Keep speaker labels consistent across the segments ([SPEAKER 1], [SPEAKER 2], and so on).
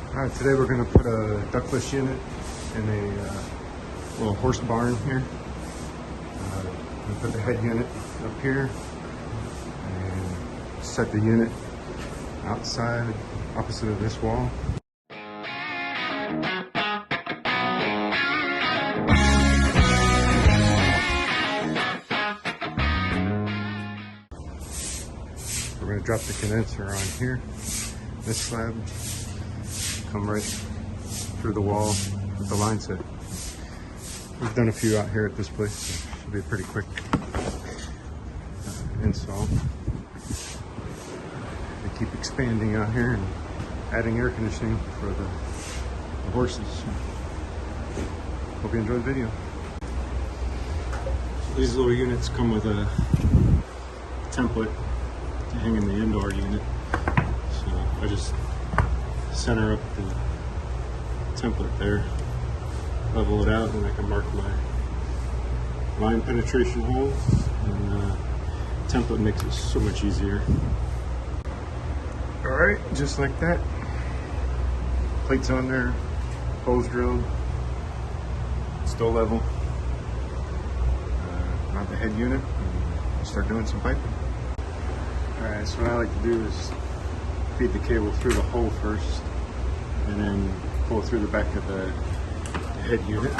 [SPEAKER 1] Alright, today we're going to put a ductless unit in a little horse barn here. We put the head unit up here and set the unit outside opposite of this wall. We're going to drop the condenser on here, this slab, come right through the wall with the line set. We've done a few out here at this place, so it should be a pretty quick install. They keep expanding out here and adding air conditioning for the horses. Hope you enjoyed the video. So these little units come with a template to hang in the indoor unit. So I just center up the template there, level it out, and I can mark my line penetration holes, and the template makes it so much easier. Alright, just like that. Plates on there, holes drilled, still level. Mount the head unit and start doing some piping. Alright, so what I like to do is feed the cable through the hole first, and then pull through the back of the head unit.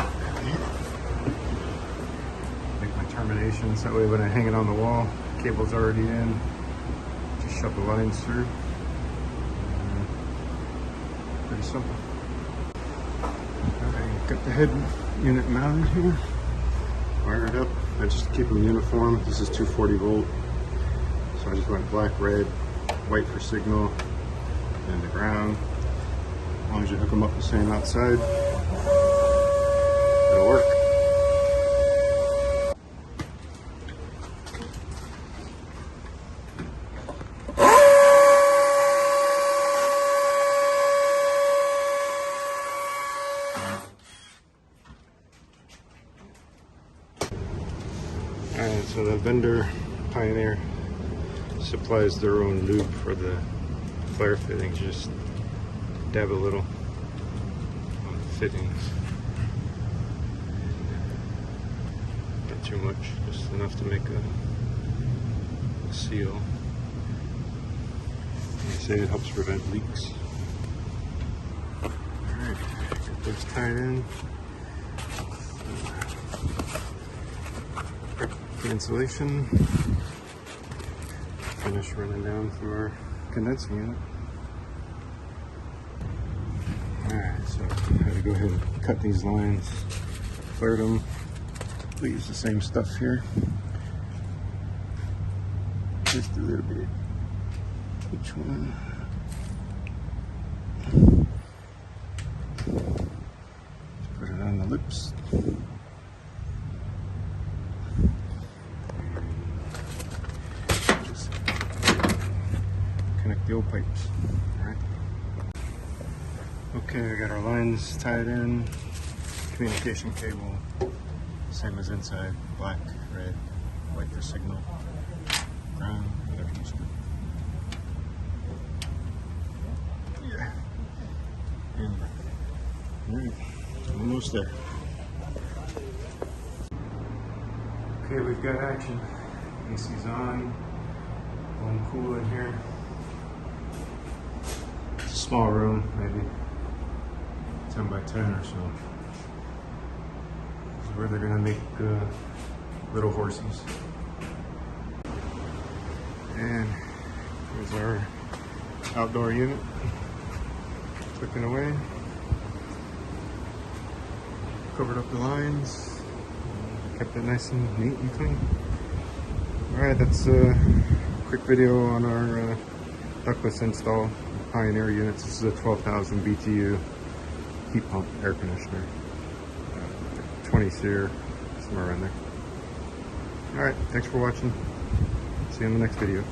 [SPEAKER 1] Make my terminations, that way when I hang it on the wall, the cable's already in. Just shove the lines through. Pretty simple. Alright, got the head unit mounted here. Wire it up. I just keep them uniform. This is 240 volt. So I just went black, red, white for signal, and the ground. As long as you hook them up the same outside, it'll work. Alright, so the vendor Pioneer supplies their own lube for the flare fittings. Just dab a little on the fittings. Not too much, just enough to make a seal. They say it helps prevent leaks. Alright, get those tied in. Prep the insulation. Finish running down through our condensing unit. Alright, so I had to go ahead and cut these lines, flared them. We use the same stuff here. Just a little bit. Each one. Just put it on the lips. Just connect the old pipes. Alright. Okay, we got our lines tied in, communication cable, same as inside, black, red, white for signal, brown, whatever you choose. Yeah. And, alright, almost there. Okay, we've got action. AC's on, blowing cool in here. It's a small room, maybe 10 by 10 or so. This is where they're gonna make little horsies. And here's our outdoor unit. Clicking away. Covered up the lines. Kept it nice and neat and clean. Alright, that's a quick video on our ductless install Pioneer units. This is a 12,000 BTU heat pump air conditioner, 20 SEER, somewhere around there. Alright, thanks for watching. See you in the next video.